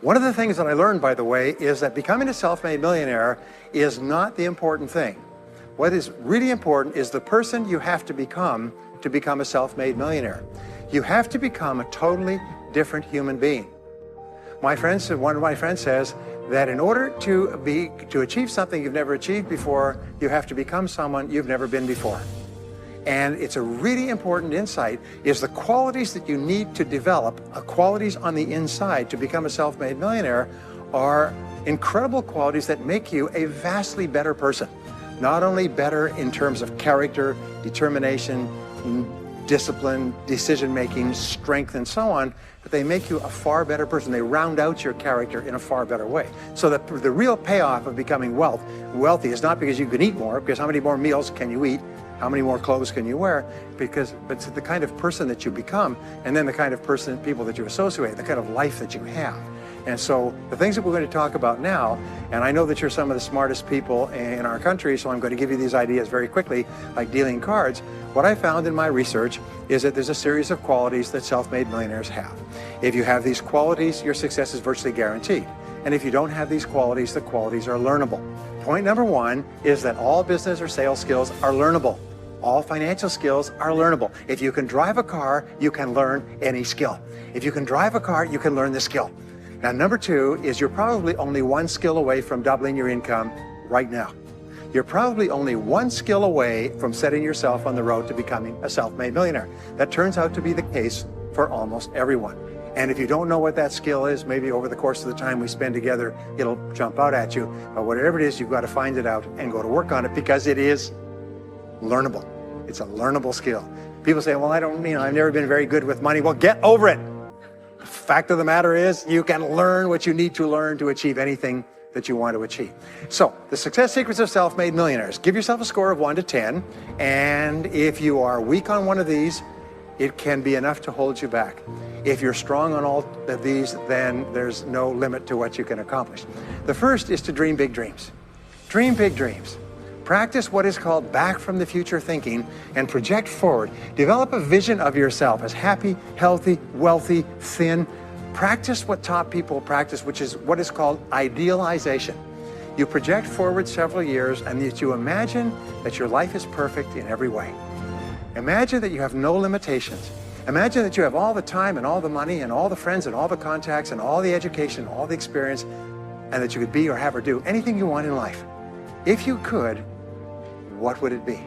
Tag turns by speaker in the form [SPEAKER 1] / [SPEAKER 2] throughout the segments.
[SPEAKER 1] One of the things that I learned, by the way, is that becoming a self-made millionaire is not the important thing. What is really important is the person you have to become a self-made millionaire. You have to become a totally different human being. One of my friends says that in order to achieve something you've never achieved before, you have to become someone you've never been before. And it's a really important insight, is the qualities that you need to develop, qualities on the inside to become a self-made millionaire, are incredible qualities that make you a vastly better person. Not only better in terms of character, determination, discipline, decision-making, strength, and so on, but they make you a far better person. They round out your character in a far better way. So that the real payoff of becoming wealthy is not because you can eat more, because how many more meals can you eat? How many more clothes can you wear? But it's the kind of person that you become, and then the kind of people that you associate, the kind of life that you have. And so the things that we're going to talk about now, and I know that you're some of the smartest people in our country, so I'm going to give you these ideas very quickly, like dealing cards. What I found in my research is that there's a series of qualities that self-made millionaires have. If you have these qualities, your success is virtually guaranteed. And if you don't have these qualities, the qualities are learnable. Point number one is that all business or sales skills are learnable. All financial skills are learnable. If you can drive a car, you can learn any skill. If you can drive a car, you can learn the skill. Now, number two is you're probably only one skill away from doubling your income right now. You're probably only one skill away from setting yourself on the road to becoming a self-made millionaire. That turns out to be the case for almost everyone. And if you don't know what that skill is, maybe over the course of the time we spend together, it'll jump out at you. But whatever it is, you've got to find it out and go to work on it, because it is learnable. It's a learnable skill. People say, well, I've never been very good with money. Well, get over it. The fact of the matter is, you can learn what you need to learn to achieve anything that you want to achieve. So, the success secrets of self-made millionaires. Give yourself a score of 1 to 10, and if you are weak on one of these, it can be enough to hold you back. If you're strong on all of these, then there's no limit to what you can accomplish. The first is to dream big dreams. Dream big dreams. Practice what is called back from the future thinking and project forward. Develop a vision of yourself as happy, healthy, wealthy, thin. Practice what top people practice, which is what is called idealization. You project forward several years and that you imagine that your life is perfect in every way. Imagine that you have no limitations. Imagine that you have all the time and all the money and all the friends and all the contacts and all the education, all the experience, and that you could be or have or do anything you want in life. If you could, what would it be?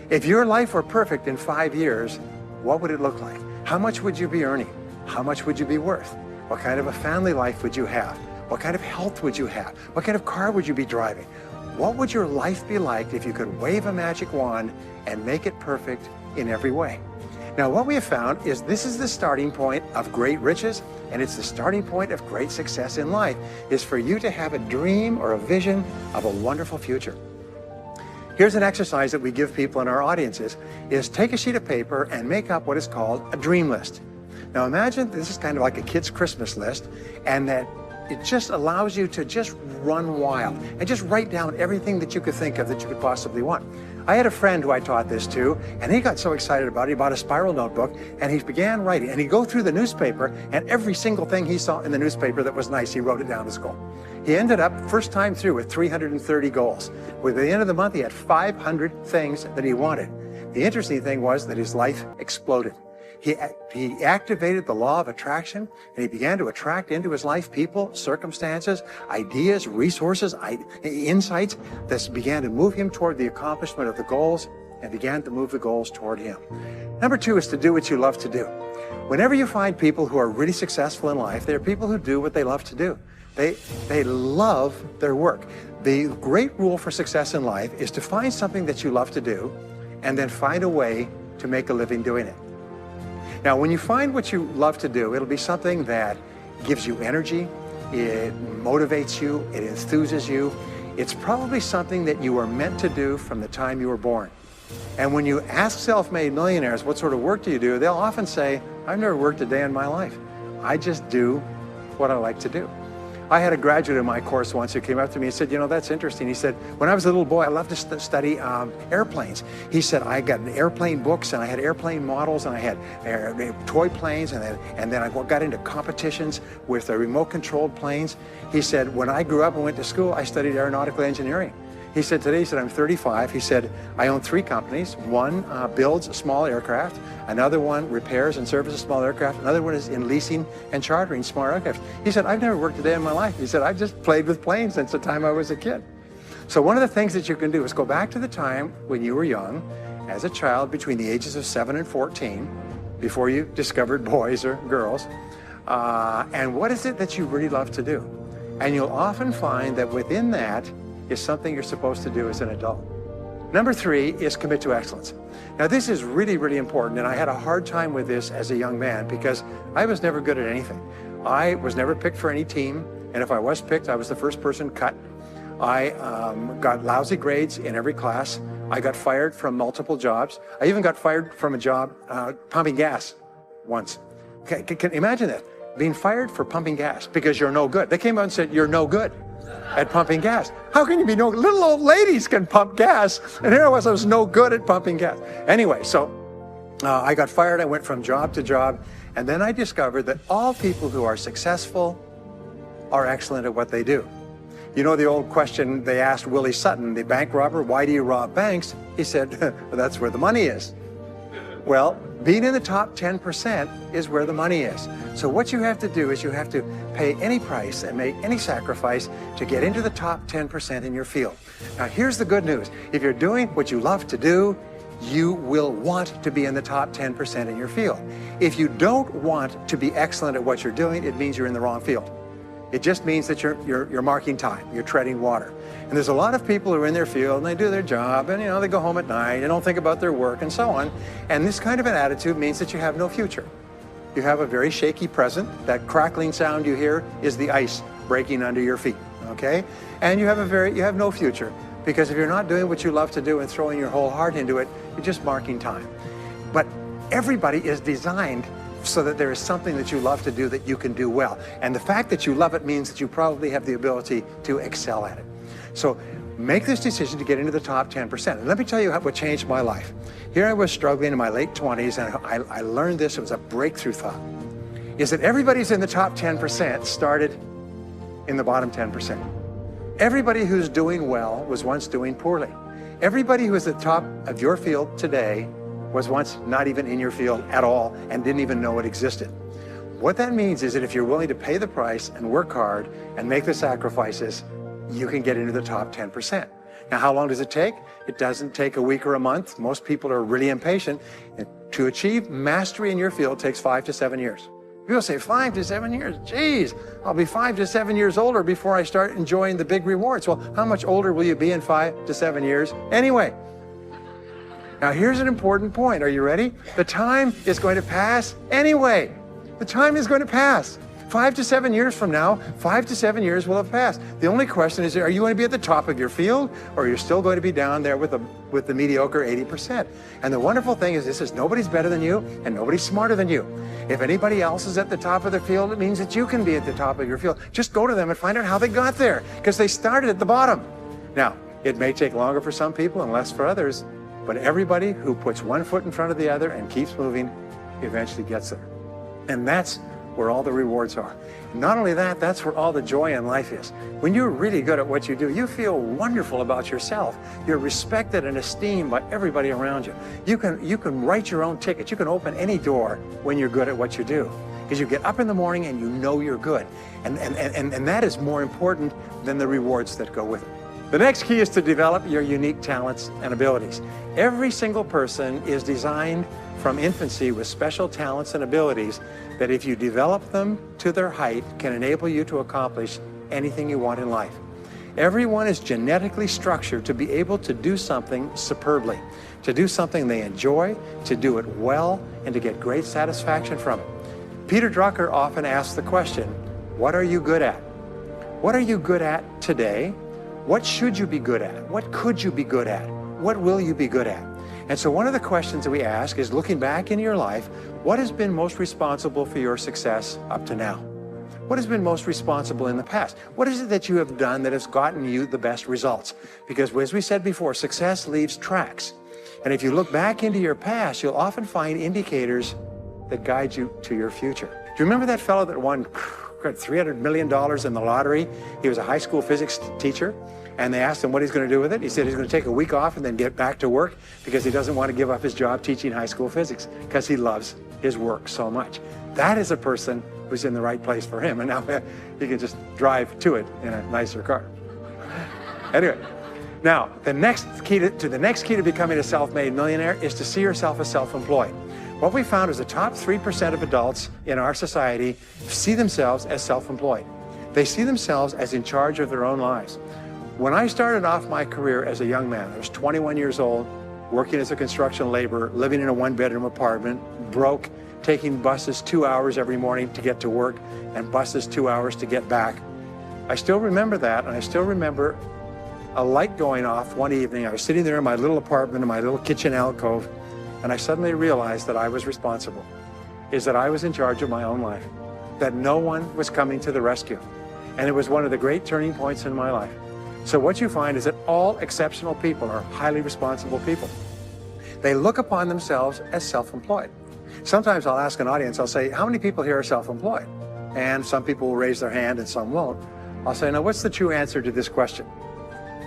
[SPEAKER 1] If your life were perfect in 5 years, what would it look like? How much would you be earning? How much would you be worth? What kind of a family life would you have? What kind of health would you have? What kind of car would you be driving? What would your life be like if you could wave a magic wand and make it perfect in every way? Now, what we have found is this is the starting point of great riches, and it's the starting point of great success in life, is for you to have a dream or a vision of a wonderful future. Here's an exercise that we give people in our audiences, is take a sheet of paper and make up what is called a dream list. Now imagine this is kind of like a kid's Christmas list, and that it just allows you to just run wild and just write down everything that you could think of that you could possibly want. I had a friend who I taught this to, and he got so excited about it, he bought a spiral notebook, and he began writing. And he'd go through the newspaper, and every single thing he saw in the newspaper that was nice, he wrote it down as a goal. He ended up, first time through, with 330 goals. With the end of the month, he had 500 things that he wanted. The interesting thing was that his life exploded. He activated the law of attraction, and he began to attract into his life people, circumstances, ideas, resources, insights that began to move him toward the accomplishment of the goals and began to move the goals toward him. Number two is to do what you love to do. Whenever you find people who are really successful in life, they're people who do what they love to do. They love their work. The great rule for success in life is to find something that you love to do and then find a way to make a living doing it. Now, when you find what you love to do, it'll be something that gives you energy, it motivates you, it enthuses you. It's probably something that you were meant to do from the time you were born. And when you ask self-made millionaires, what sort of work do you do? They'll often say, I've never worked a day in my life. I just do what I like to do. I had a graduate in my course once who came up to me and said, you know, that's interesting. He said, when I was a little boy, I loved to study airplanes. He said, I got airplane books and I had airplane models and I had toy planes and then I got into competitions with remote controlled planes. He said, when I grew up and went to school, I studied aeronautical engineering. He said, today, he said, I'm 35. He said, I own 3 companies. One builds small aircraft. Another one repairs and services small aircraft. Another one is in leasing and chartering small aircraft. He said, I've never worked a day in my life. He said, I've just played with planes since the time I was a kid. So one of the things that you can do is go back to the time when you were young, as a child between the ages of 7 and 14, before you discovered boys or girls, and what is it that you really love to do? And you'll often find that within that is something you're supposed to do as an adult. Number 3 is commit to excellence. Now this is really, really important, and I had a hard time with this as a young man because I was never good at anything. I was never picked for any team, and if I was picked, I was the first person cut. I got lousy grades in every class. I got fired from multiple jobs. I even got fired from a job pumping gas once. Can imagine that, being fired for pumping gas because you're no good. They came out and said, you're no good at pumping gas. How can you be no good? Little old ladies can pump gas. And here I was no good at pumping gas. Anyway, so I got fired. I went from job to job. And then I discovered that all people who are successful are excellent at what they do. You know the old question they asked Willie Sutton, the bank robber, why do you rob banks? He said, that's where the money is. Well, being in the top 10% is where the money is. So what you have to do is you have to pay any price and make any sacrifice to get into the top 10% in your field. Now, here's the good news. If you're doing what you love to do, you will want to be in the top 10% in your field. If you don't want to be excellent at what you're doing, it means you're in the wrong field. It just means that you're marking time, you're treading water. And there's a lot of people who are in their field and they do their job and, you know, they go home at night, they don't think about their work and so on. And this kind of an attitude means that you have no future. You have a very shaky present. That crackling sound you hear is the ice breaking under your feet, okay? And you have no future, because if you're not doing what you love to do and throwing your whole heart into it, you're just marking time. But everybody is designed so that there is something that you love to do that you can do well. And the fact that you love it means that you probably have the ability to excel at it. So make this decision to get into the top 10%. And let me tell you what changed my life. Here I was struggling in my late 20s, and I learned this. It was a breakthrough thought, is that everybody's in the top 10% started in the bottom 10%. Everybody who's doing well was once doing poorly. Everybody who is at the top of your field today was once not even in your field at all and didn't even know it existed. What that means is that if you're willing to pay the price and work hard and make the sacrifices, you can get into the top 10%. Now, how long does it take? It doesn't take a week or a month. Most people are really impatient. And to achieve mastery in your field takes 5 to 7 years. People say 5 to 7 years, geez, I'll be 5 to 7 years older before I start enjoying the big rewards. Well, how much older will you be in 5 to 7 years anyway? Now, here's an important point. Are you ready? The time is going to pass anyway. The time is going to pass. 5 to 7 years from now, 5 to 7 years will have passed. The only question is, are you going to be at the top of your field, or are you still going to be down there with the mediocre 80%? And the wonderful thing is, nobody's better than you, and nobody's smarter than you. If anybody else is at the top of their field, it means that you can be at the top of your field. Just go to them and find out how they got there, because they started at the bottom. Now, it may take longer for some people and less for others, but everybody who puts one foot in front of the other and keeps moving eventually gets there. And that's where all the rewards are. Not only that, that's where all the joy in life is. When you're really good at what you do, you feel wonderful about yourself. You're respected and esteemed by everybody around you. You can write your own ticket. You can open any door when you're good at what you do, because you get up in the morning and you know you're good. And that is more important than the rewards that go with it. The next key is to develop your unique talents and abilities. Every single person is designed from infancy with special talents and abilities that, if you develop them to their height, can enable you to accomplish anything you want in life. Everyone is genetically structured to be able to do something superbly, to do something they enjoy, to do it well, and to get great satisfaction from it. Peter Drucker often asks the question, what are you good at? What are you good at today? What should you be good at? What could you be good at? What will you be good at? And so one of the questions that we ask is, looking back in your life, what has been most responsible for your success up to now? What has been most responsible in the past? What is it that you have done that has gotten you the best results? Because as we said before, success leaves tracks. And if you look back into your past, you'll often find indicators that guide you to your future. Do you remember that fellow that won $300 million in the lottery? He was a high school physics teacher, and they asked him what he's going to do with it. He said he's going to take a week off and then get back to work because he doesn't want to give up his job teaching high school physics because he loves his work so much. That is a person who's in the right place for him, and now he can just drive to it in a nicer car. Anyway, now the next key to becoming a self-made millionaire is to see yourself as self-employed. What we found is the top 3% of adults in our society see themselves as self-employed. They see themselves as in charge of their own lives. When I started off my career as a young man, I was 21 years old, working as a construction laborer, living in a one-bedroom apartment, broke, taking buses 2 hours every morning to get to work and buses 2 hours to get back. I still remember that, and I still remember a light going off one evening. I was sitting there in my little apartment, in my little kitchen alcove, and I suddenly realized that I was responsible, that I was in charge of my own life, that no one was coming to the rescue. And it was one of the great turning points in my life. So what you find is that all exceptional people are highly responsible people. They look upon themselves as self-employed. Sometimes I'll ask an audience, I'll say, how many people here are self-employed? And some people will raise their hand and some won't. I'll say, now what's the true answer to this question?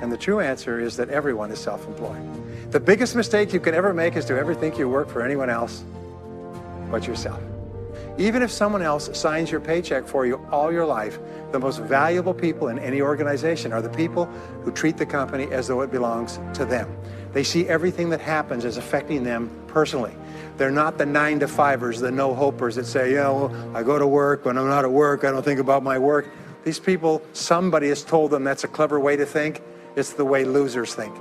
[SPEAKER 1] And the true answer is that everyone is self-employed. The biggest mistake you can ever make is to ever think you work for anyone else but yourself. Even if someone else signs your paycheck for you all your life, the most valuable people in any organization are the people who treat the company as though it belongs to them. They see everything that happens as affecting them personally. They're not the 9-to-5ers, the no-hopers that say, well, I go to work, when I'm not at work, I don't think about my work. These people, somebody has told them that's a clever way to think. It's the way losers think.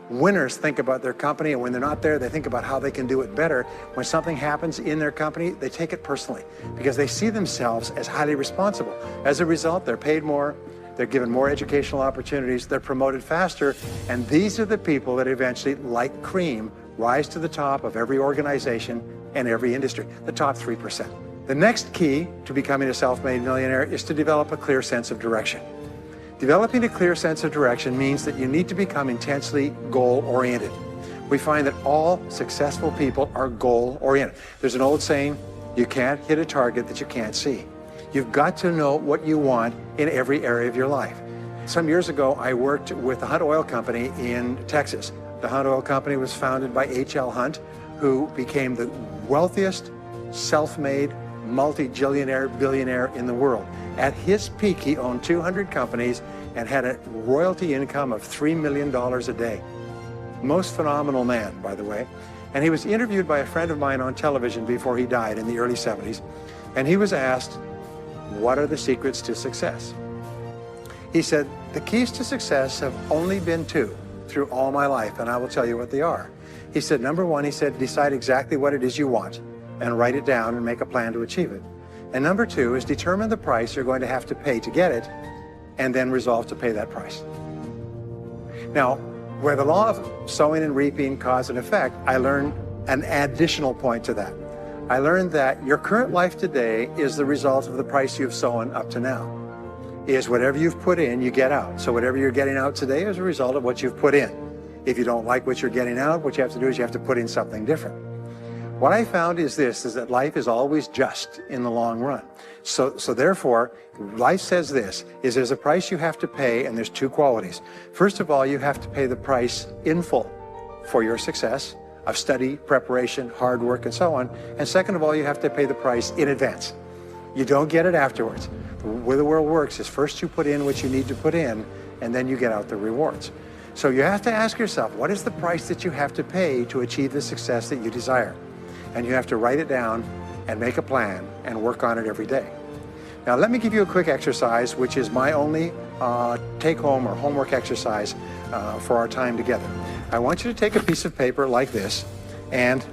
[SPEAKER 1] Winners think about their company, and when they're not there, they think about how they can do it better. When something happens in their company, they take it personally because they see themselves as highly responsible. As a result, they're paid more, they're given more educational opportunities, they're promoted faster, and these are the people that eventually, like cream, rise to the top of every organization and every industry, the top 3%. The next key to becoming a self-made millionaire is to develop a clear sense of direction. Developing a clear sense of direction means that you need to become intensely goal-oriented. We find that all successful people are goal-oriented. There's an old saying, you can't hit a target that you can't see. You've got to know what you want in every area of your life. Some years ago, I worked with the Hunt Oil Company in Texas. The Hunt Oil Company was founded by H.L. Hunt, who became the wealthiest, self-made, multi-jillionaire billionaire in the world. At his peak, he owned 200 companies and had a royalty income of $3 million a day. Most phenomenal man, by the way. And he was interviewed by a friend of mine on television before he died in the early 70s. And he was asked, what are the secrets to success? He said, the keys to success have only been two through all my life, and I will tell you what they are. He said, number one, he said, decide exactly what it is you want and write it down and make a plan to achieve it. And number two is determine the price you're going to have to pay to get it, and then resolve to pay that price. Now, where the law of sowing and reaping cause and effect, I learned an additional point to that. I learned that your current life today is the result of the price you've sown up to now. Is whatever you've put in, you get out. So whatever you're getting out today is a result of what you've put in. If you don't like what you're getting out, what you have to do is you have to put in something different. What I found is that life is always just in the long run. So therefore, life says this, is there's a price you have to pay, and there's two qualities. First of all, you have to pay the price in full for your success of study, preparation, hard work, and so on. And second of all, you have to pay the price in advance. You don't get it afterwards. The way the world works is first you put in what you need to put in, and then you get out the rewards. So you have to ask yourself, what is the price that you have to pay to achieve the success that you desire? And you have to write it down and make a plan and work on it every day. Now let me give you a quick exercise, which is my only take-home or homework exercise for our time together. I want you to take a piece of paper like this and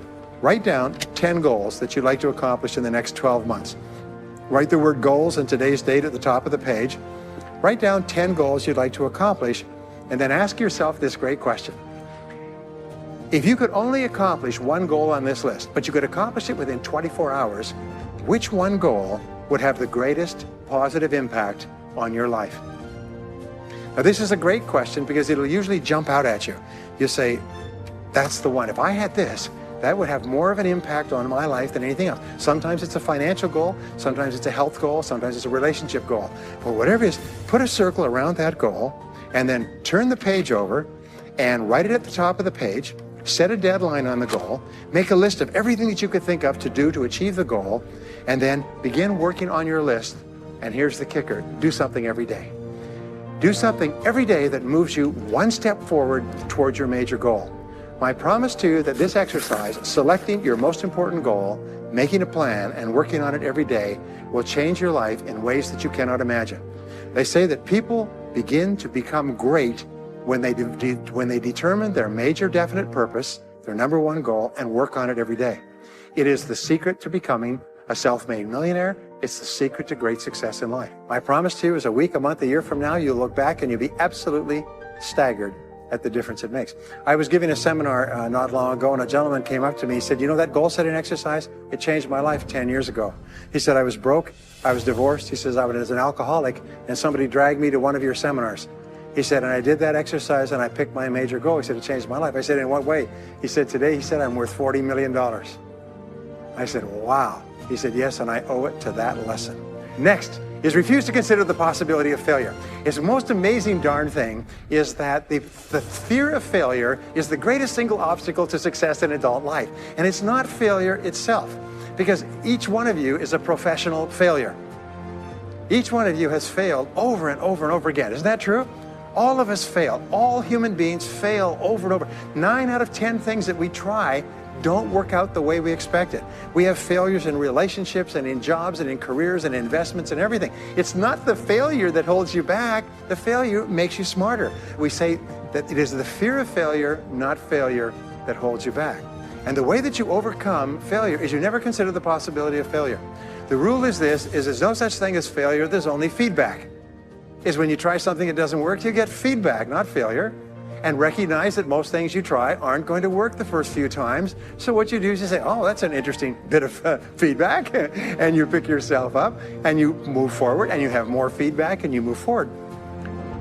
[SPEAKER 1] write down 10 goals that you'd like to accomplish in the next 12 months. Write the word goals and today's date at the top of the page. Write down 10 goals you'd like to accomplish, and then ask yourself this great question. If you could only accomplish one goal on this list, but you could accomplish it within 24 hours, which one goal would have the greatest positive impact on your life? Now, this is a great question because it'll usually jump out at you. You say, that's the one. If I had this, that would have more of an impact on my life than anything else. Sometimes it's a financial goal, sometimes it's a health goal, sometimes it's a relationship goal. But whatever it is, put a circle around that goal and then turn the page over and write it at the top of the page, set a deadline on the goal, make a list of everything that you could think of to do to achieve the goal, and then begin working on your list. And here's the kicker, do something every day. Do something every day that moves you one step forward towards your major goal. My promise to you that this exercise, selecting your most important goal, making a plan, and working on it every day, will change your life in ways that you cannot imagine. They say that people begin to become great when they determine their major definite purpose, their number one goal, and work on it every day. It is the secret to becoming a self-made millionaire. It's the secret to great success in life. My promise to you is a week, a month, a year from now, you'll look back and you'll be absolutely staggered at the difference it makes. I was giving a seminar not long ago, and a gentleman came up to me. He said, you know that goal setting exercise? It changed my life 10 years ago. He said, I was broke, I was divorced. He says, I was an alcoholic, and somebody dragged me to one of your seminars. He said, and I did that exercise and I picked my major goal. He said, it changed my life. I said, in what way? He said, today, he said, I'm worth $40 million. I said, wow. He said, yes, and I owe it to that lesson. Next is refuse to consider the possibility of failure. It's the most amazing darn thing is that the fear of failure is the greatest single obstacle to success in adult life. And it's not failure itself, because each one of you is a professional failure. Each one of you has failed over and over and over again. Isn't that true? All of us fail. All human beings fail over and over. 9 out of 10 things that we try don't work out the way we expected. We have failures in relationships and in jobs and in careers and investments and everything. It's not the failure that holds you back. The failure makes you smarter. We say that it is the fear of failure, not failure, that holds you back. And the way that you overcome failure is you never consider the possibility of failure. The rule is this, is there's no such thing as failure, there's only feedback. Is when you try something that doesn't work, you get feedback, not failure. And recognize that most things you try aren't going to work the first few times. So what you do is you say, oh, that's an interesting bit of feedback. And you pick yourself up and you move forward and you have more feedback and you move forward.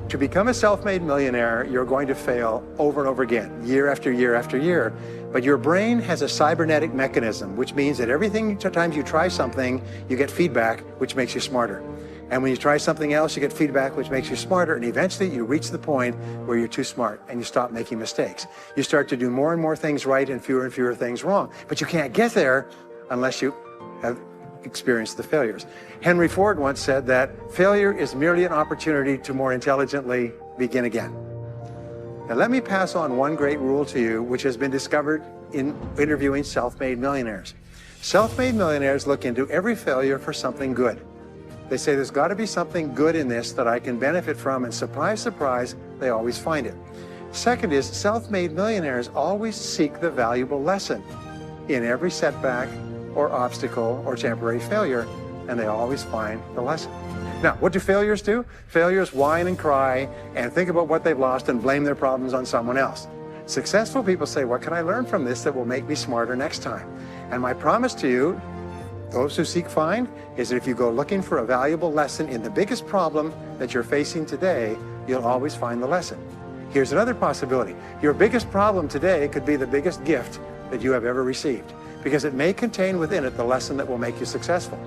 [SPEAKER 1] To become a self-made millionaire, you're going to fail over and over again, year after year after year. But your brain has a cybernetic mechanism, which means that every time you try something, you get feedback, which makes you smarter. And when you try something else, you get feedback, which makes you smarter. And eventually you reach the point where you're too smart and you stop making mistakes. You start to do more and more things right and fewer things wrong. But you can't get there unless you have experienced the failures. Henry Ford once said that failure is merely an opportunity to more intelligently begin again. Now let me pass on one great rule to you, which has been discovered in interviewing self-made millionaires. Self-made millionaires look into every failure for something good. They say there's got to be something good in this that I can benefit from, and surprise, surprise, they always find it. Second is self-made millionaires always seek the valuable lesson in every setback or obstacle or temporary failure, and they always find the lesson. Now, what do failures do? Failures whine and cry and think about what they've lost and blame their problems on someone else. Successful people say, what can I learn from this that will make me smarter next time? And my promise to you, those who seek find, is that if you go looking for a valuable lesson in the biggest problem that you're facing today, you'll always find the lesson. Here's another possibility. Your biggest problem today could be the biggest gift that you have ever received, because it may contain within it the lesson that will make you successful.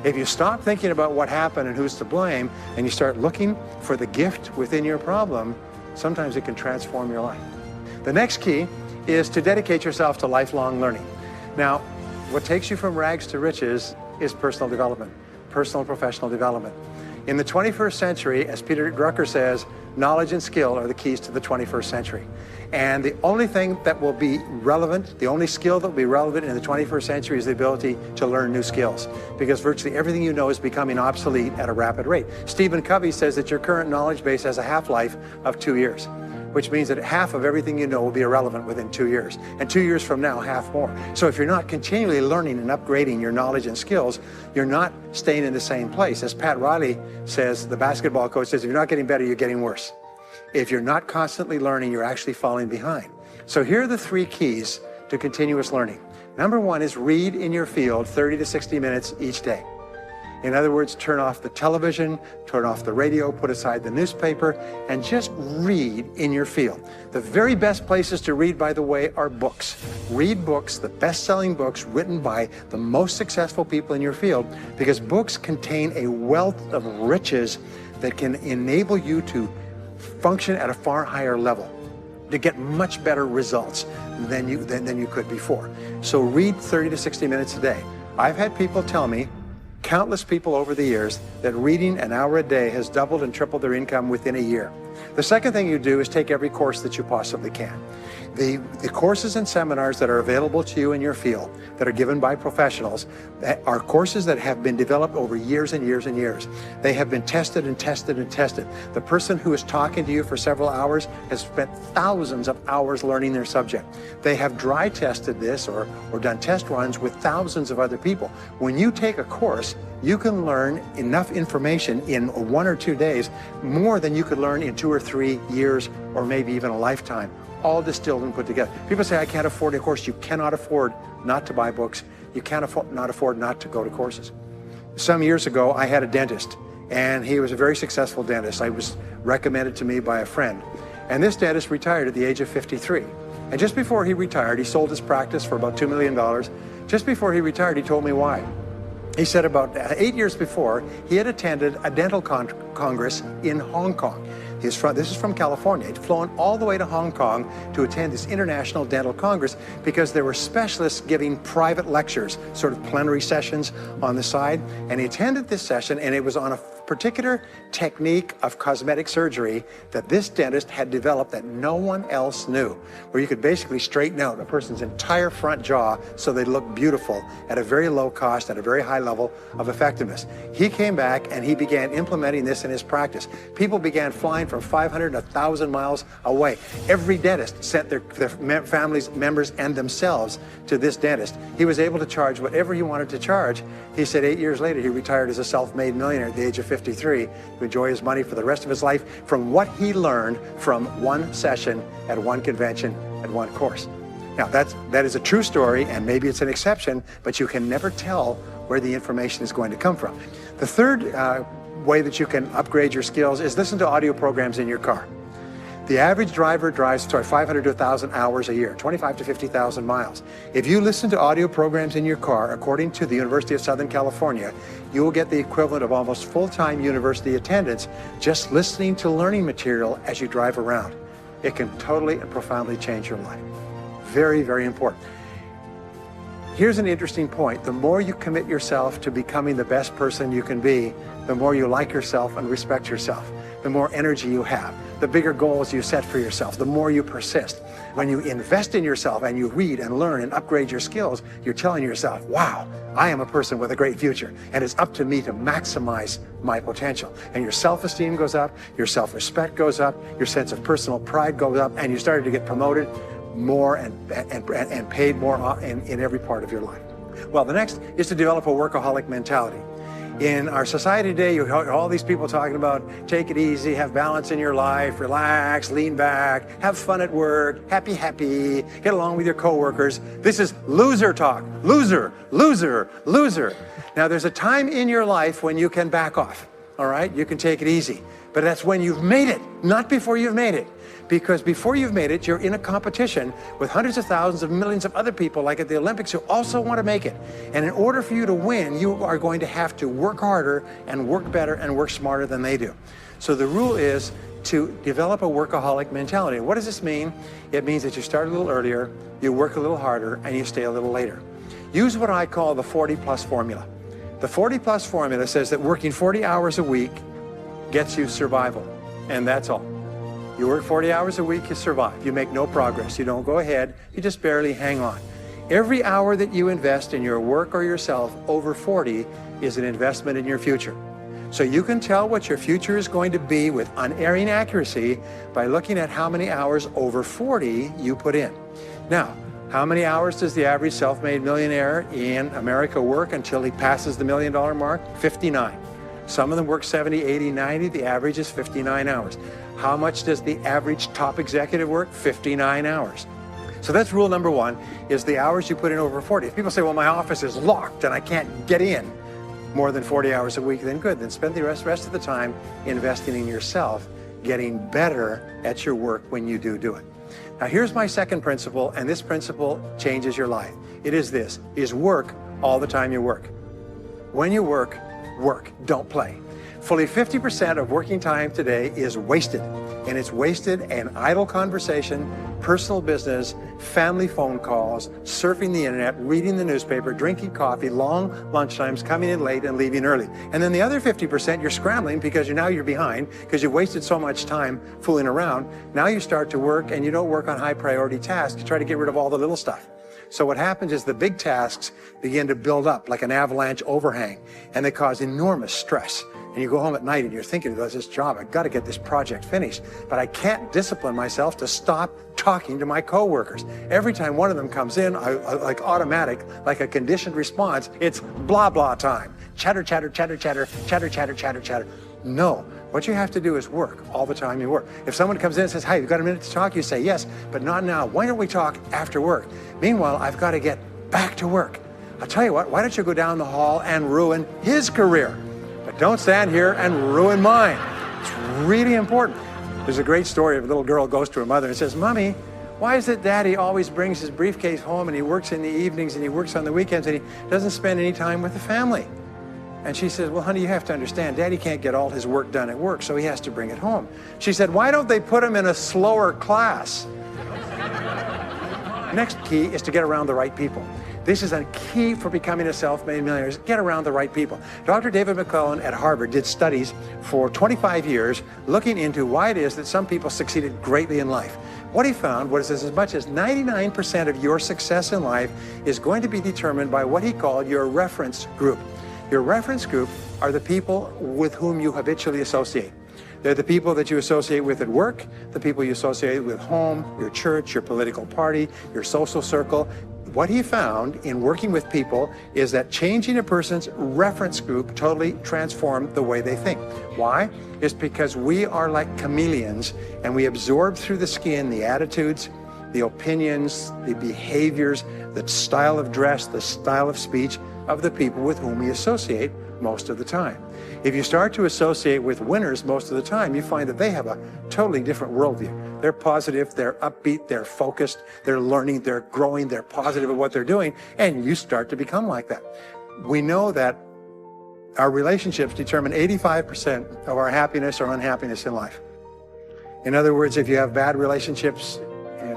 [SPEAKER 1] If you stop thinking about what happened and who's to blame, and you start looking for the gift within your problem, sometimes it can transform your life. The next key is to dedicate yourself to lifelong learning. Now, what takes you from rags to riches is personal development, personal and professional development. In the 21st century, as Peter Drucker says, knowledge and skill are the keys to the 21st century. And the only thing that will be relevant, the only skill that will be relevant in the 21st century is the ability to learn new skills, because virtually everything you know is becoming obsolete at a rapid rate. Stephen Covey says that your current knowledge base has a half-life of 2 years, which means that half of everything you know will be irrelevant within 2 years. And 2 years from now, half more. So if you're not continually learning and upgrading your knowledge and skills, you're not staying in the same place. As Pat Riley says, the basketball coach says, if you're not getting better, you're getting worse. If you're not constantly learning, you're actually falling behind. So here are the 3 keys to continuous learning. Number 1 is read in your field 30 to 60 minutes each day. In other words, turn off the television, turn off the radio, put aside the newspaper, and just read in your field. The very best places to read, by the way, are books. Read books, the best-selling books written by the most successful people in your field, because books contain a wealth of riches that can enable you to function at a far higher level, to get much better results than you could before. So read 30 to 60 minutes a day. I've had people tell me, countless people over the years, that reading an hour a day has doubled and tripled their income within a year. The second thing you do is take every course that you possibly can. The courses and seminars that are available to you in your field, that are given by professionals, are courses that have been developed over years and years and years. They have been tested and tested and tested. The person who is talking to you for several hours has spent thousands of hours learning their subject. They have dry tested this or done test runs with thousands of other people. When you take a course, you can learn enough information in 1 or 2 days, more than you could learn in 2 or 3 years, or maybe even a lifetime, all distilled and put together. People say, I can't afford a course. You cannot afford not to buy books. You can't afford not to go to courses. Some years ago, I had a dentist, and he was a very successful dentist. I was recommended to me by a friend. And this dentist retired at the age of 53. And just before he retired, he sold his practice for about $2 million. Just before he retired, he told me why. He said about 8 years before, he had attended a dental congress in Hong Kong. This is from California. He'd flown all the way to Hong Kong to attend this international dental congress because there were specialists giving private lectures, sort of plenary sessions on the side. And he attended this session, and it was on a particular technique of cosmetic surgery that this dentist had developed that no one else knew, where you could basically straighten out a person's entire front jaw so they look beautiful at a very low cost, at a very high level of effectiveness. He came back and he began implementing this in his practice. People began flying from 500 to 1,000 miles away. Every dentist sent their families, members, and themselves to this dentist. He was able to charge whatever he wanted to charge. He said 8 years later, he retired as a self-made millionaire at the age of 53 to enjoy his money for the rest of his life from what he learned from one session at one convention at one course. Now, that is a true story, and maybe it's an exception, but you can never tell where the information is going to come from. The third way that you can upgrade your skills is listen to audio programs in your car. The average driver drives 500 to 1,000 hours a year, 25 to 50,000 miles. If you listen to audio programs in your car, according to the University of Southern California, you will get the equivalent of almost full-time university attendance just listening to learning material as you drive around. It can totally and profoundly change your life. Very, very important. Here's an interesting point. The more you commit yourself to becoming the best person you can be, the more you like yourself and respect yourself, the more energy you have, the bigger goals you set for yourself, the more you persist. When you invest in yourself and you read and learn and upgrade your skills, you're telling yourself, wow, I am a person with a great future, and it's up to me to maximize my potential. And your self-esteem goes up, your self-respect goes up, your sense of personal pride goes up, and you started to get promoted more and paid more in every part of your life. Well, the next is to develop a workaholic mentality. In our society today, you hear all these people talking about take it easy, have balance in your life, relax, lean back, have fun at work, happy, get along with your coworkers. This is loser talk. Loser, loser, loser. Now, there's a time in your life when you can back off, all right? You can take it easy. But that's when you've made it, not before you've made it. Because before you've made it, you're in a competition with hundreds of thousands of millions of other people, like at the Olympics, who also want to make it. And in order for you to win, you are going to have to work harder and work better and work smarter than they do. So the rule is to develop a workaholic mentality. What does this mean? It means that you start a little earlier, you work a little harder, and you stay a little later. Use what I call the 40-plus formula. The 40-plus formula says that working 40 hours a week gets you survival, and that's all. You work 40 hours a week, you survive. You make no progress. You don't go ahead. You just barely hang on. Every hour that you invest in your work or yourself over 40 is an investment in your future. So you can tell what your future is going to be with unerring accuracy by looking at how many hours over 40 you put in. Now, how many hours does the average self-made millionaire in America work until he passes the $1 million mark? 59. Some of them work 70, 80, 90. The average is 59 hours. How much does the average top executive work? 59 hours. So that's rule number one, is the hours you put in over 40. If people say, well, my office is locked and I can't get in. more than 40 hours a week, then good. Then spend the rest of the time investing in yourself, getting better at your work when you do it. Now here's my second principle, and this principle changes your life. It is this, is work all the time you work. When you work, work, don't play. Fully 50% of working time today is wasted, and it's wasted in idle conversation, personal business, family phone calls, surfing the internet, reading the newspaper, drinking coffee, long lunchtimes, coming in late and leaving early. And then the other 50%, you're scrambling because now you're behind because you wasted so much time fooling around. Now you start to work, and you don't work on high priority tasks. You try to get rid of all the little stuff. So what happens is the big tasks begin to build up like an avalanche overhang, and they cause enormous stress. And you go home at night and you're thinking about this job, I've got to get this project finished, but I can't discipline myself to stop talking to my coworkers. Every time one of them comes in, I like automatic, like a conditioned response, it's blah, blah time. Chatter, chatter, chatter, chatter, chatter, chatter, chatter, chatter. No, what you have to do is work all the time you work. If someone comes in and says, hey, you've got a minute to talk, you say, yes, but not now. Why don't we talk after work? Meanwhile, I've got to get back to work. I'll tell you what, why don't you go down the hall and ruin his career? But don't stand here and ruin mine. It's really important. There's a great story of a little girl goes to her mother and says, Mommy, why is it Daddy always brings his briefcase home and he works in the evenings and he works on the weekends and he doesn't spend any time with the family? And she says, well, honey, you have to understand, Daddy can't get all his work done at work, so he has to bring it home. She said, why don't they put him in a slower class? Next key is to get around the right people. This is a key for becoming a self-made millionaire, is get around the right people. Dr. David McClellan at Harvard did studies for 25 years looking into why it is that some people succeeded greatly in life. What he found was as much as 99% of your success in life is going to be determined by what he called your reference group. Your reference group are the people with whom you habitually associate. They're the people that you associate with at work, the people you associate with home, your church, your political party, your social circle. What he found in working with people is that changing a person's reference group totally transformed the way they think. Why? It's because we are like chameleons, and we absorb through the skin the attitudes, the opinions, the behaviors, the style of dress, the style of speech of the people with whom we associate most of the time. If you start to associate with winners most of the time, you find that they have a totally different worldview. They're positive, they're upbeat, they're focused, they're learning, they're growing, they're positive at what they're doing, and you start to become like that. We know that our relationships determine 85% of our happiness or unhappiness in life. In other words, if you have bad relationships,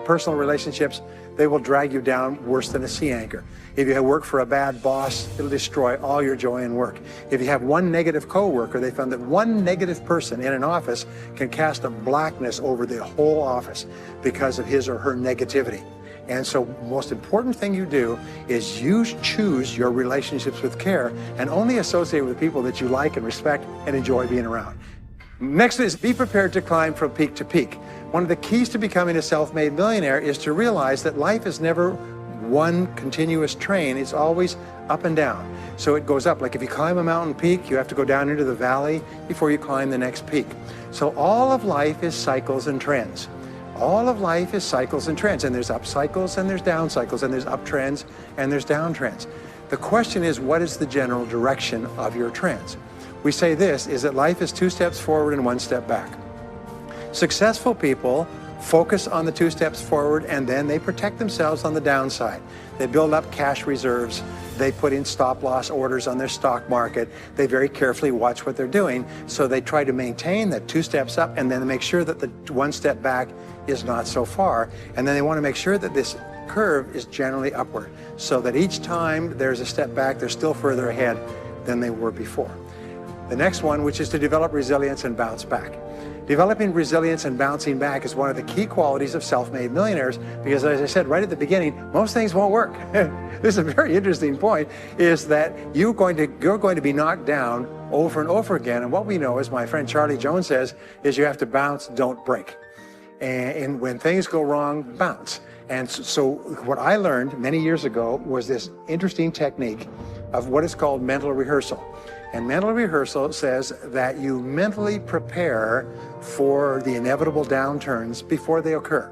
[SPEAKER 1] personal relationships, they will drag you down worse than a sea anchor. If you work for a bad boss, it'll destroy all your joy in work. If you have one negative coworker, they found that one negative person in an office can cast a blackness over the whole office because of his or her negativity. And so the most important thing you do is you choose your relationships with care and only associate with people that you like and respect and enjoy being around. Next is be prepared to climb from peak to peak. One of the keys to becoming a self-made millionaire is to realize that life is never one continuous train. It's always up and down. So it goes up. Like if you climb a mountain peak, you have to go down into the valley before you climb the next peak. So all of life is cycles and trends. All of life is cycles and trends. And there's up cycles and there's down cycles and there's up trends and there's down trends. The question is, what is the general direction of your trends? We say this, is that life is 2 steps forward and 1 step back. Successful people focus on the 2 steps forward, and then they protect themselves on the downside. They build up cash reserves. They put in stop loss orders on their stock market. They very carefully watch what they're doing. So they try to maintain that 2 steps up, and then make sure that the 1 step back is not so far. And then they want to make sure that this curve is generally upward, so that each time there's a step back, they're still further ahead than they were before. The next one, which is to develop resilience and bounce back. Developing resilience and bouncing back is one of the key qualities of self-made millionaires, because as I said right at the beginning, most things won't work. This is a very interesting point, is that you're going to be knocked down over and over again. And what we know, as my friend Charlie Jones says, is you have to bounce, don't break. And when things go wrong, bounce. And so what I learned many years ago was this interesting technique of what is called mental rehearsal. And mental rehearsal says that you mentally prepare for the inevitable downturns before they occur.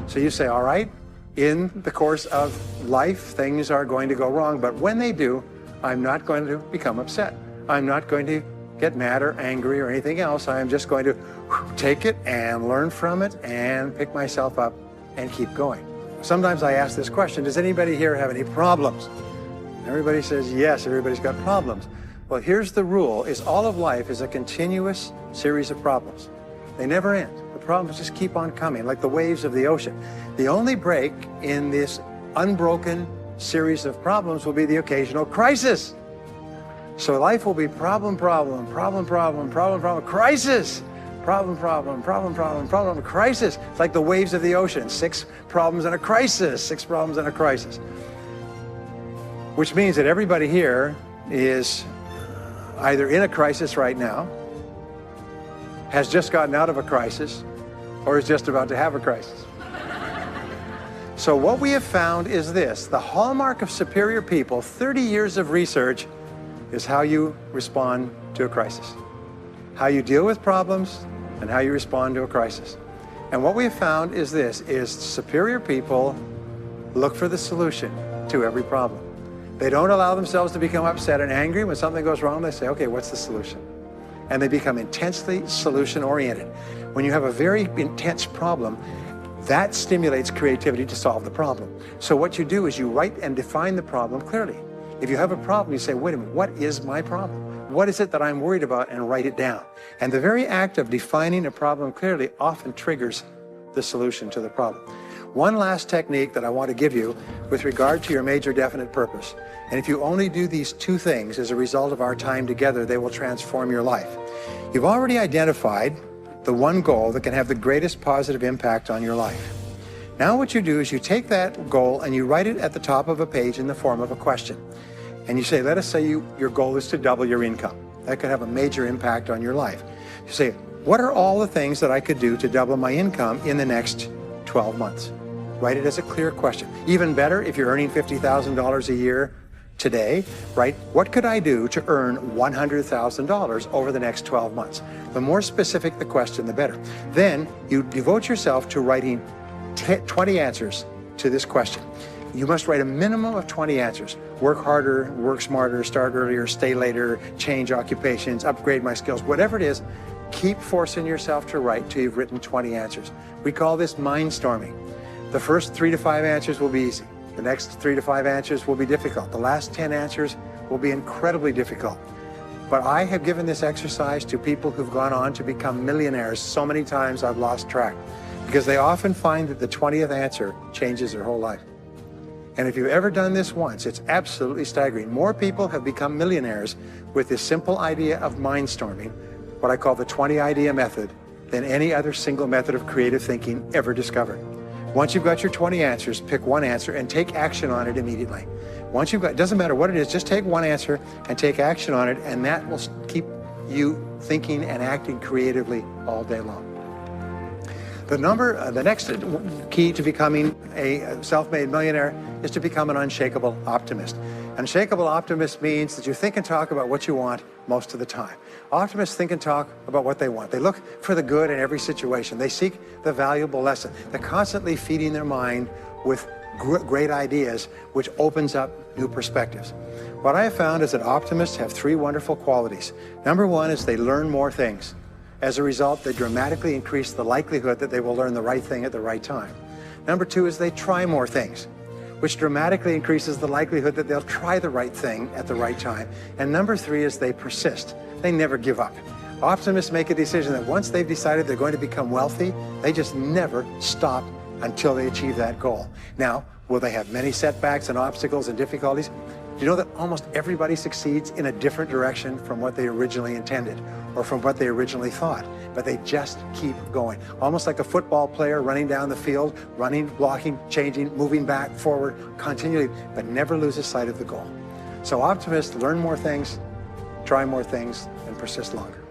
[SPEAKER 1] So you say, all right, in the course of life, things are going to go wrong, but when they do, I'm not going to become upset. I'm not going to get mad or angry or anything else. I am just going to take it and learn from it and pick myself up and keep going. Sometimes I ask this question, does anybody here have any problems? Everybody says yes, everybody's got problems. Well, here's the rule, is all of life is a continuous series of problems. They never end. The problems just keep on coming, like the waves of the ocean. The only break in this unbroken series of problems will be the occasional crisis. So life will be problem, problem, problem, problem, problem, problem, crisis. Problem, problem, problem, problem, problem, crisis. It's like the waves of the ocean. 6 problems and a crisis, 6 problems and a crisis. Which means that everybody here is either in a crisis right now, has just gotten out of a crisis, or is just about to have a crisis. So what we have found is this: the hallmark of superior people, 30 years of research, is how you respond to a crisis. How you deal with problems and how you respond to a crisis. And what we have found is this, is superior people look for the solution to every problem. They don't allow themselves to become upset and angry. When something goes wrong, they say, okay, what's the solution? And they become intensely solution-oriented. When you have a very intense problem, that stimulates creativity to solve the problem. So what you do is you write and define the problem clearly. If you have a problem, you say, wait a minute, what is my problem? What is it that I'm worried about? And write it down. And the very act of defining a problem clearly often triggers the solution to the problem. One last technique that I want to give you with regard to your major definite purpose. And if you only do these 2 things as a result of our time together, they will transform your life. You've already identified the one goal that can have the greatest positive impact on your life. Now what you do is you take that goal and you write it at the top of a page in the form of a question. And you say, let us say your goal is to double your income. That could have a major impact on your life. You say, what are all the things that I could do to double my income in the next 12 months? Write it as a clear question. Even better, if you're earning $50,000 a year today, write, what could I do to earn $100,000 over the next 12 months? The more specific the question, the better. Then you devote yourself to writing 20 answers to this question. You must write a minimum of 20 answers. Work harder, work smarter, start earlier, stay later, change occupations, upgrade my skills, whatever it is, keep forcing yourself to write till you've written 20 answers. We call this mindstorming. The first 3 to 5 answers will be easy. The next 3 to 5 answers will be difficult. The last 10 answers will be incredibly difficult. But I have given this exercise to people who've gone on to become millionaires so many times I've lost track, because they often find that the 20th answer changes their whole life. And if you've ever done this once, it's absolutely staggering. More people have become millionaires with this simple idea of mindstorming, what I call the 20 idea method, than any other single method of creative thinking ever discovered. Once you've got your 20 answers, pick one answer and take action on it immediately. Once you've got, it doesn't matter what it is, just take one answer and take action on it, and that will keep you thinking and acting creatively all day long. The next key to becoming a self-made millionaire is to become an unshakable optimist. Unshakable optimist means that you think and talk about what you want most of the time. Optimists think and talk about what they want. They look for the good in every situation. They seek the valuable lesson. They're constantly feeding their mind with great ideas, which opens up new perspectives. What I have found is that optimists have 3 wonderful qualities. Number 1 is they learn more things. As a result, they dramatically increase the likelihood that they will learn the right thing at the right time. Number 2 is they try more things, which dramatically increases the likelihood that they'll try the right thing at the right time. And number 3 is they persist. They never give up. Optimists make a decision that once they've decided they're going to become wealthy, they just never stop until they achieve that goal. Now, will they have many setbacks and obstacles and difficulties? Do you know that almost everybody succeeds in a different direction from what they originally intended or from what they originally thought? But they just keep going. Almost like a football player running down the field, running, blocking, changing, moving back, forward, continually, but never loses sight of the goal. So optimists learn more things, try more things, and persist longer.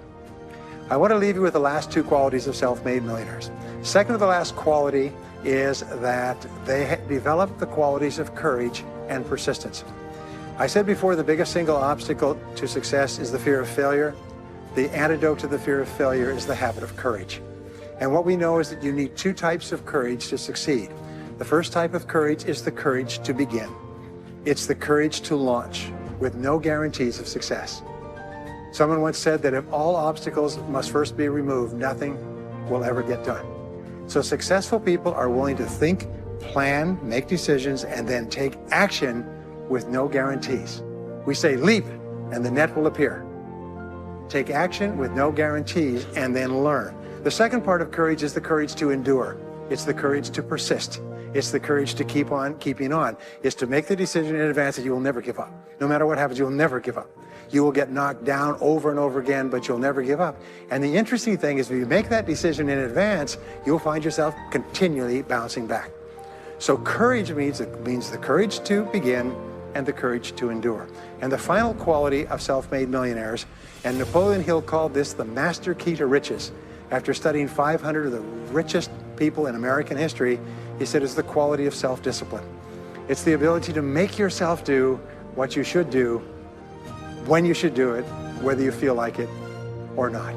[SPEAKER 1] I want to leave you with the last 2 qualities of self-made millionaires. Second to the last quality is that they develop the qualities of courage and persistence. I said before, the biggest single obstacle to success is the fear of failure. The antidote to the fear of failure is the habit of courage. And what we know is that you need 2 types of courage to succeed. The first type of courage is the courage to begin. It's the courage to launch with no guarantees of success. Someone once said that if all obstacles must first be removed, nothing will ever get done. So successful people are willing to think, plan, make decisions, and then take action with no guarantees. We say leap, and the net will appear. Take action with no guarantees, and then learn. The second part of courage is the courage to endure. It's the courage to persist. It's the courage to keep on keeping on. It's to make the decision in advance that you will never give up. No matter what happens, you will never give up. You will get knocked down over and over again, but you'll never give up. And the interesting thing is, if you make that decision in advance, you'll find yourself continually bouncing back. So courage means the courage to begin and the courage to endure. And the final quality of self-made millionaires, and Napoleon Hill called this the master key to riches. After studying 500 of the richest people in American history, he said it's the quality of self-discipline. It's the ability to make yourself do what you should do, when you should do it, whether you feel like it or not.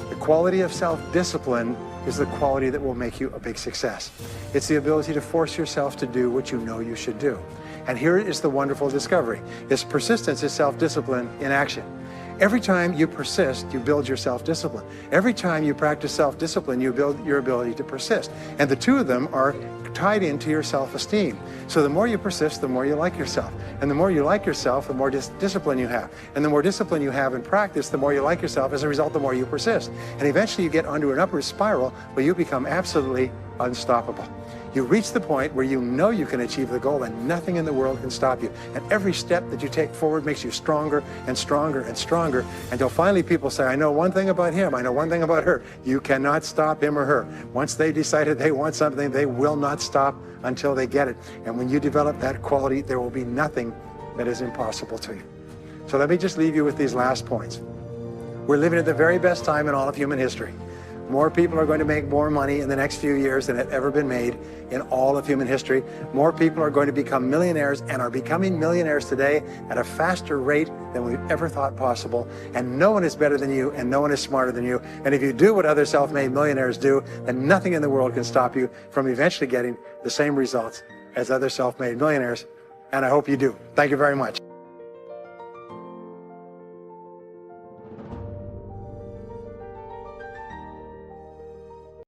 [SPEAKER 1] The quality of self-discipline is the quality that will make you a big success. It's the ability to force yourself to do what you know you should do. And here is the wonderful discovery. This persistence is self-discipline in action. Every time you persist, you build your self-discipline. Every time you practice self-discipline, you build your ability to persist. And the two of them are tied into your self-esteem. So the more you persist, the more you like yourself. And the more you like yourself, the more discipline you have. And the more discipline you have in practice, the more you like yourself. As a result, the more you persist. And eventually you get onto an upward spiral where you become absolutely unstoppable. You reach the point where you know you can achieve the goal and nothing in the world can stop you. And every step that you take forward makes you stronger and stronger and stronger, until finally people say, I know one thing about him, I know one thing about her. You cannot stop him or her. Once they decided they want something, they will not stop until they get it. And when you develop that quality, there will be nothing that is impossible to you. So let me just leave you with these last points. We're living at the very best time in all of human history. More people are going to make more money in the next few years than have ever been made in all of human history. More people are going to become millionaires and are becoming millionaires today at a faster rate than we've ever thought possible. And no one is better than you, and no one is smarter than you. And if you do what other self-made millionaires do, then nothing in the world can stop you from eventually getting the same results as other self-made millionaires. And I hope you do. Thank you very much.